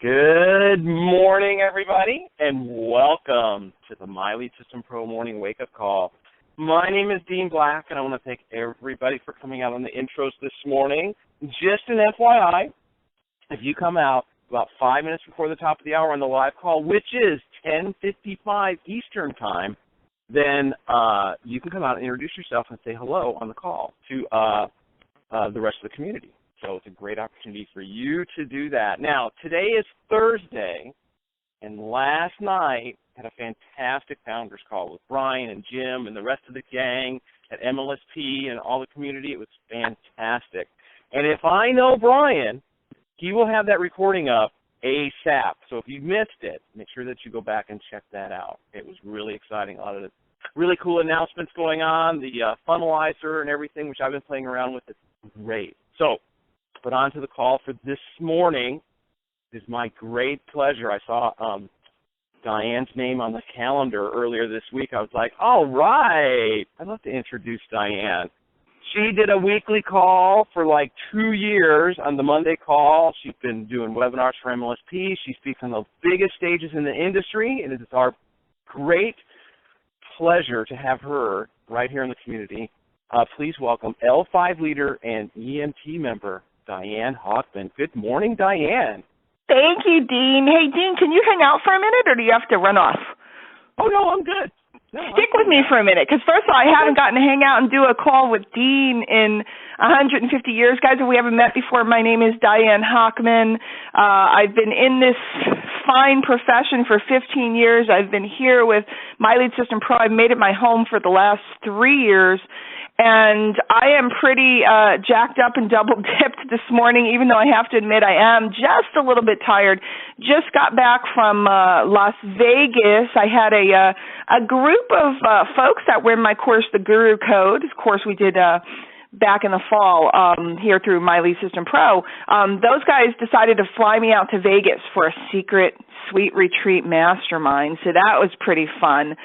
Good morning, everybody, and welcome to the My Lead System Pro Morning Wake-Up Call. My name is Dean Black, and I want to thank everybody for coming out on the intros this morning. Just an FYI, if you come out about 5 minutes before the top of the hour on the live call, which is 10:55 Eastern Time, then you can come out and introduce yourself and say hello on the call to the rest of the community. So it's a great opportunity for you to do that. Now, today is Thursday, and last night had a fantastic founders call with Brian and Jim and the rest of the gang at MLSP and all the community. It was fantastic. And if I know Brian, he will have that recording up ASAP. So if you missed it, make sure that you go back and check that out. It was really exciting. A lot of really cool announcements going on, the funnelizer and everything, which I've been playing around with. It's great. So, but on to the call for this morning. It is my great pleasure. I saw Diane's name on the calendar earlier this week. I was like, all right, I'd love to introduce Diane. She did a weekly call for like 2 years on the Monday call. She's been doing webinars for MLSP. She speaks on the biggest stages in the industry, and it is our great pleasure to have her right here in the community. Please welcome L5 leader and EMT member, Diane Hockman. Good morning, Diane. Thank you, Dean. Hey, Dean, can you hang out for a minute, or do you have to run off? Oh, no, I'm good. No, Stick with me for a minute, because first of all, I haven't gotten to hang out and do a call with Dean in 150 years. Guys, if we haven't met before, my name is Diane Hockman. I've been in this fine profession for 15 years. I've been here with My Lead System Pro. I've made it my home for the last 3 years. And I am pretty jacked up and double-dipped this morning, even though I have to admit I am just a little bit tired. Just got back from Las Vegas. I had a group of folks that were in my course, the Guru Code. Of course, we did back in the fall here through My Lead System Pro. Those guys decided to fly me out to Vegas for a secret sweet retreat mastermind. So that was pretty fun.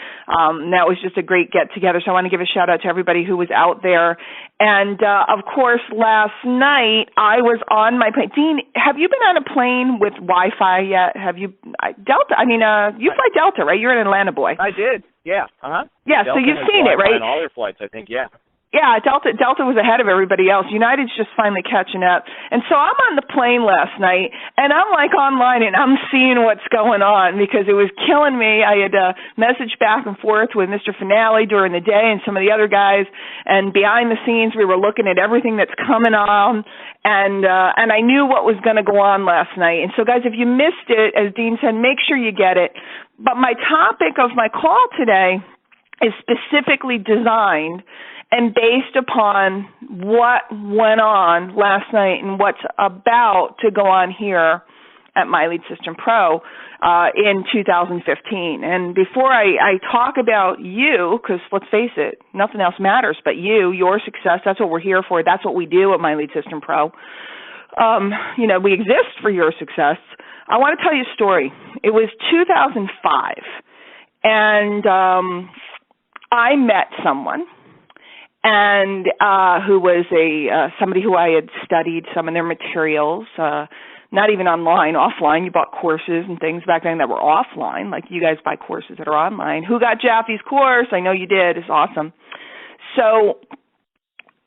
That was just a great get-together. So I want to give a shout-out to everybody who was out there. And, of course, last night I was on my plane. Dean, have you been on a plane with Wi-Fi yet? Have you Delta? I mean, you fly Delta, right? You're an Atlanta boy. I did, yeah. Yeah, Delta so you've seen it, right? On all their flights, I think, yeah. Yeah, Delta was ahead of everybody else. United's just finally catching up. And so I'm on the plane last night, and I'm like online, and I'm seeing what's going on because it was killing me. I had messaged back and forth with Mr. Finale during the day and some of the other guys, and behind the scenes we were looking at everything that's coming on, and I knew what was going to go on last night. And so, guys, if you missed it, as Dean said, make sure you get it. But my topic of my call today is specifically designed and based upon what went on last night and what's about to go on here at My Lead System Pro in 2015. And before I talk about you, because let's face it, nothing else matters but you, your success, that's what we're here for. That's what we do at My Lead System Pro. We exist for your success. I want to tell you a story. It was 2005, and I met someone and who was somebody who I had studied some of their materials, not even online, offline. You bought courses and things back then that were offline, like you guys buy courses that are online. Who got Jaffe's course? I know you did. It's awesome. So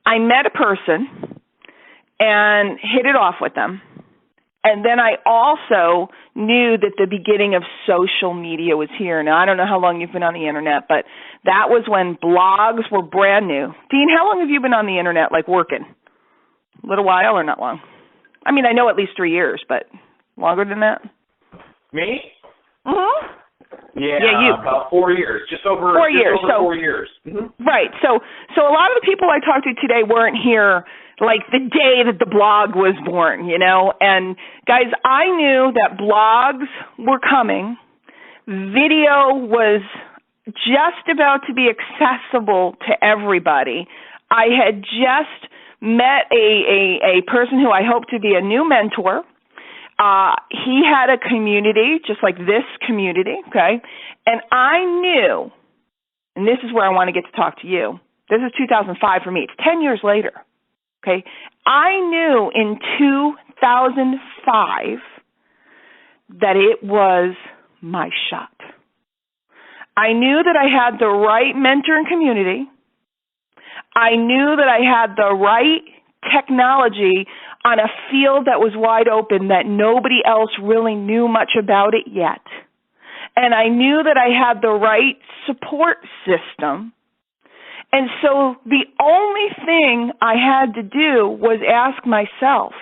I met a person and hit it off with them. And then I also knew that the beginning of social media was here. Now, I don't know how long you've been on the Internet, but that was when blogs were brand new. Dean, how long have you been on the Internet, like working? A little while or not long? I mean, I know at least 3 years, but longer than that? Me? Mm-hmm. Yeah, you. About 4 years, just over 4 years. Mm-hmm. Right. So a lot of the people I talked to today weren't here like the day that the blog was born, And guys, I knew that blogs were coming. Video was just about to be accessible to everybody. I had just met a person who I hope to be a new mentor. He had a community, just like this community, okay? And I knew, and this is where I want to get to talk to you. This is 2005 for me. It's 10 years later, okay? I knew in 2005 that it was my shot. I knew that I had the right mentor and community. I knew that I had the right technology on a field that was wide open that nobody else really knew much about it yet. And I knew that I had the right support system. And so the only thing I had to do was ask myself,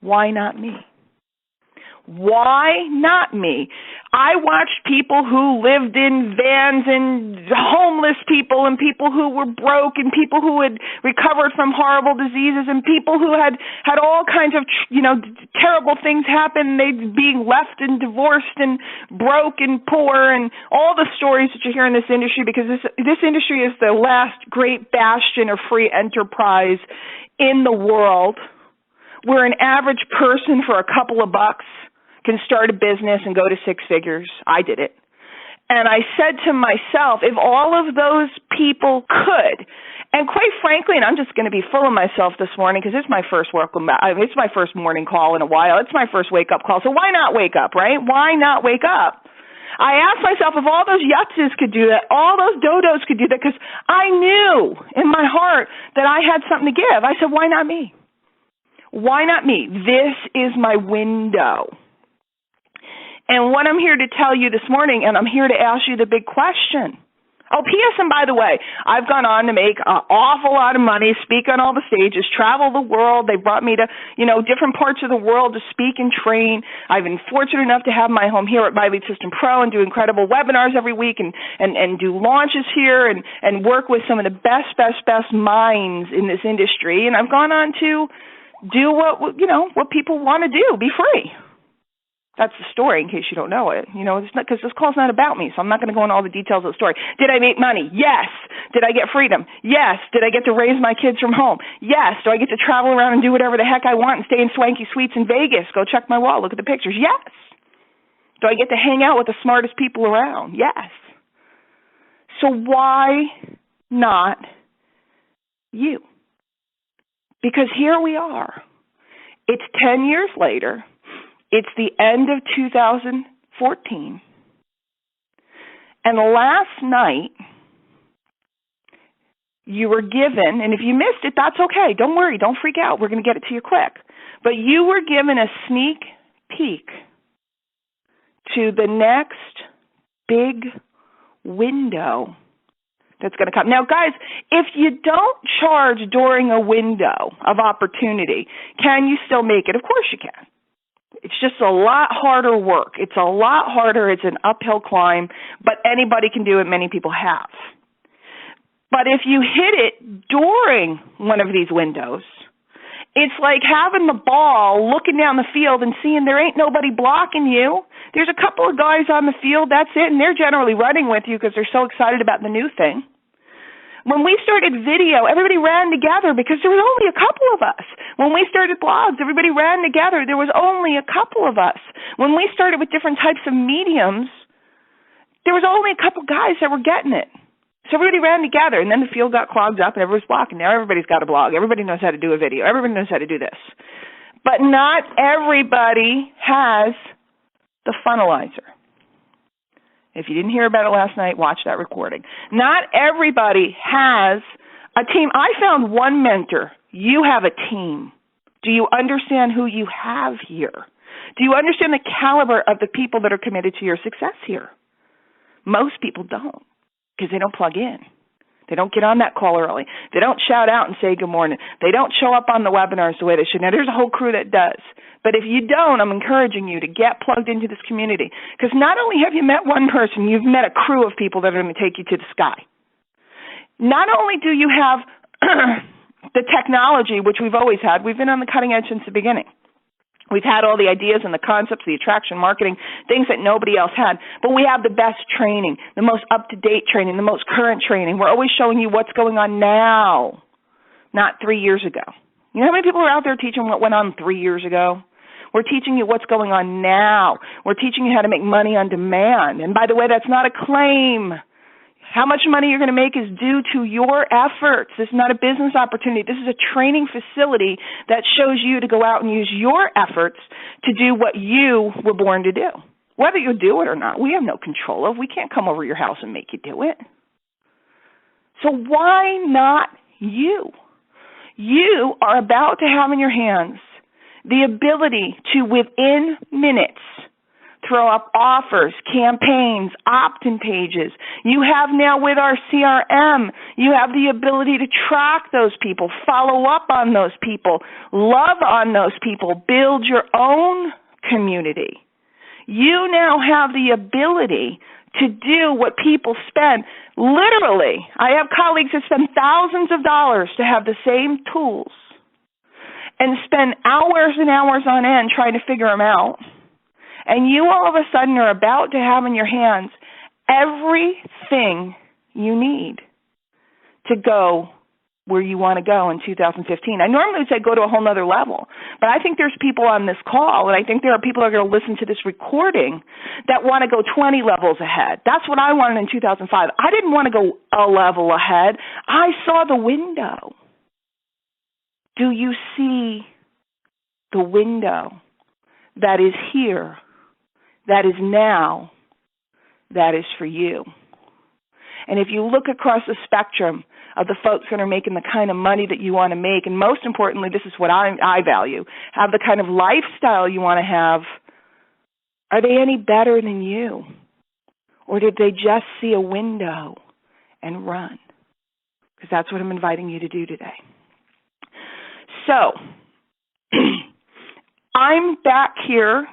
why not me? Why not me? I watched people who lived in vans and homeless people and people who were broke and people who had recovered from horrible diseases and people who had all kinds of, terrible things happen. They'd being left and divorced and broke and poor and all the stories that you hear in this industry, because this industry is the last great bastion of free enterprise in the world, where an average person for a couple of bucks can start a business and go to six figures. I did it. And I said to myself, if all of those people could, and quite frankly, and I'm just going to be full of myself this morning because it's my first it's my first morning call in a while. It's my first wake-up call. So why not wake up, right? Why not wake up? I asked myself if all those yutzes could do that, all those dodos could do that, because I knew in my heart that I had something to give. I said, why not me? Why not me? This is my window. And what I'm here to tell you this morning, and I'm here to ask you the big question. Oh, P.S. and by the way, I've gone on to make an awful lot of money, speak on all the stages, travel the world. They brought me to, different parts of the world to speak and train. I've been fortunate enough to have my home here at My Lead System Pro and do incredible webinars every week and do launches here and work with some of the best minds in this industry. And I've gone on to do what people want to do, be free. That's the story, in case you don't know it. It's not, because this call's not about me, so I'm not going to go into all the details of the story. Did I make money? Yes. Did I get freedom? Yes. Did I get to raise my kids from home? Yes. Do I get to travel around and do whatever the heck I want and stay in swanky suites in Vegas? Go check my wall, look at the pictures? Yes. Do I get to hang out with the smartest people around? Yes. So why not you? Because here we are. It's 10 years later. It's the end of 2014. And last night, you were given, and if you missed it, that's okay. Don't worry. Don't freak out. We're going to get it to you quick. But you were given a sneak peek to the next big window that's going to come. Now, guys, if you don't charge during a window of opportunity, can you still make it? Of course you can. It's just a lot harder work. It's a lot harder. It's an uphill climb, but anybody can do it. Many people have. But if you hit it during one of these windows, it's like having the ball, looking down the field and seeing there ain't nobody blocking you. There's a couple of guys on the field, that's it, and they're generally running with you because they're so excited about the new thing. When we started video, everybody ran together because there was only a couple of us. When we started blogs, everybody ran together. There was only a couple of us. When we started with different types of mediums, there was only a couple guys that were getting it. So everybody ran together, and then the field got clogged up, and everybody's blocking. Now everybody's got a blog. Everybody knows how to do a video. Everybody knows how to do this. But not everybody has the funnelizer. If you didn't hear about it last night, watch that recording. Not everybody has a team. I found one mentor. You have a team. Do you understand who you have here? Do you understand the caliber of the people that are committed to your success here? Most people don't, because they don't plug in. They don't get on that call early. They don't shout out and say good morning. They don't show up on the webinars the way they should. Now, there's a whole crew that does. But if you don't, I'm encouraging you to get plugged into this community. Because not only have you met one person, you've met a crew of people that are going to take you to the sky. Not only do you have the technology, which we've always had. We've been on the cutting edge since the beginning. We've had all the ideas and the concepts, the attraction marketing, things that nobody else had. But we have the best training, the most up-to-date training, the most current training. We're always showing you what's going on now, not 3 years ago. You know how many people are out there teaching what went on 3 years ago? We're teaching you what's going on now. We're teaching you how to make money on demand. And by the way, that's not a claim. How much money you're going to make is due to your efforts. This is not a business opportunity. This is a training facility that shows you to go out and use your efforts to do what you were born to do. Whether you do it or not, we have no control of. We can't come over your house and make you do it. So why not you? You are about to have in your hands the ability to, within minutes, throw up offers, campaigns, opt-in pages. You have now with our CRM, you have the ability to track those people, follow up on those people, love on those people, build your own community. You now have the ability to do what people spend. Literally, I have colleagues that spend thousands of dollars to have the same tools and spend hours and hours on end trying to figure them out. And you all of a sudden are about to have in your hands everything you need to go where you want to go in 2015. I normally would say go to a whole nother level, but I think there's people on this call, and I think there are people that are going to listen to this recording that want to go 20 levels ahead. That's what I wanted in 2005. I didn't want to go a level ahead. I saw the window. Do you see the window that is here, that is now, that is for you? And if you look across the spectrum of the folks that are making the kind of money that you want to make, and most importantly, this is what I value, have the kind of lifestyle you want to have, are they any better than you? Or did they just see a window and run? Because that's what I'm inviting you to do today. So, I'm back here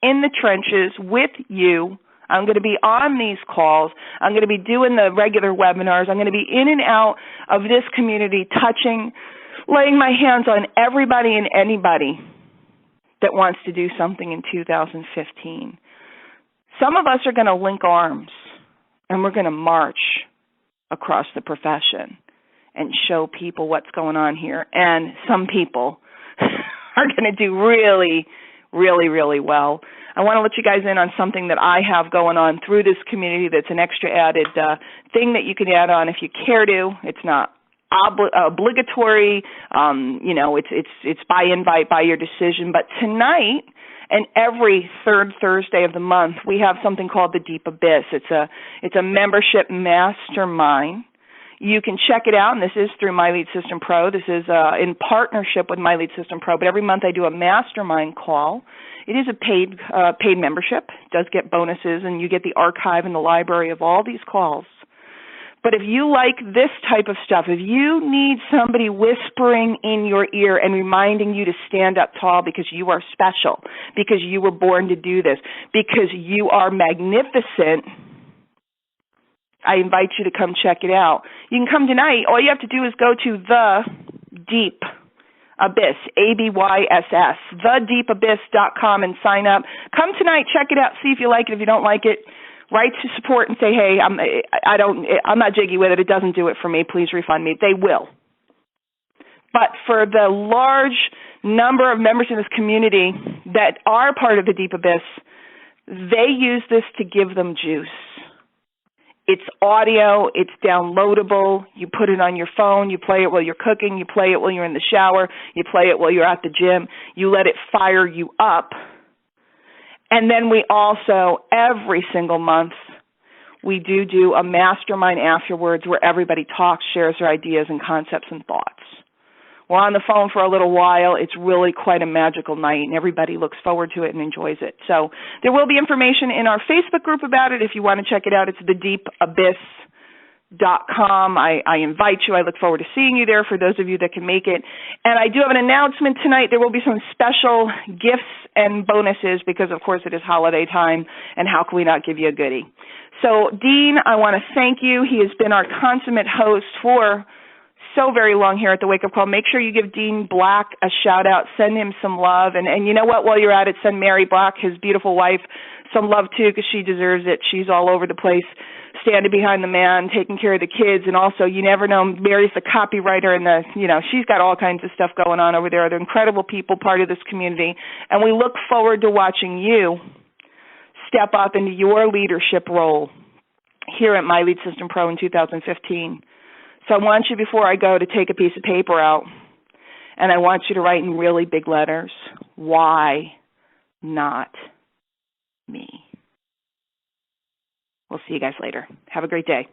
in the trenches with you. I'm going to be on these calls. I'm going to be doing the regular webinars. I'm going to be in and out of this community, touching, laying my hands on everybody and anybody that wants to do something in 2015. Some of us are going to link arms, and we're going to march across the profession and show people what's going on here. And some people are going to do really, really, really well. I want to let you guys in on something that I have going on through this community that's an extra added thing that you can add on if you care to. It's not obligatory. It's by invite, by your decision. But tonight and every third Thursday of the month, we have something called the Deep Abyss. It's a membership mastermind. You can check it out, and this is through My Lead System Pro. This is in partnership with My Lead System Pro, but every month I do a mastermind call. It is a paid membership. It does get bonuses, and you get the archive and the library of all these calls. But if you like this type of stuff, if you need somebody whispering in your ear and reminding you to stand up tall because you are special, because you were born to do this, because you are magnificent, I invite you to come check it out. You can come tonight. All you have to do is go to The Deep Abyss, ABYSS, thedeepabyss.com and sign up. Come tonight, check it out, see if you like it. If you don't like it, write to support and say, hey, I'm not jiggy with it. It doesn't do it for me. Please refund me. They will. But for the large number of members in this community that are part of the Deep Abyss, they use this to give them juice. It's audio, it's downloadable, you put it on your phone, you play it while you're cooking, you play it while you're in the shower, you play it while you're at the gym, you let it fire you up. And then we also, every single month, we do a mastermind afterwards where everybody talks, shares their ideas and concepts and thoughts. We're on the phone for a little while. It's really quite a magical night, and everybody looks forward to it and enjoys it. So there will be information in our Facebook group about it if you want to check it out. It's thedeepabyss.com. I invite you. I look forward to seeing you there for those of you that can make it. And I do have an announcement tonight. There will be some special gifts and bonuses because, of course, it is holiday time, and how can we not give you a goodie? So, Dean, I want to thank you. He has been our consummate host for so very long here at the Wake Up Call. Make sure you give Dean Black a shout out. Send him some love. And you know what? While you're at it, send Mary Black, his beautiful wife, some love too, because she deserves it. She's all over the place, standing behind the man, taking care of the kids. And also, you never know, Mary's the copywriter and she's got all kinds of stuff going on over there. They're incredible people, part of this community. And we look forward to watching you step up into your leadership role here at My Lead System Pro in 2015. So I want you, before I go, to take a piece of paper out, and I want you to write in really big letters, why not me? We'll see you guys later. Have a great day.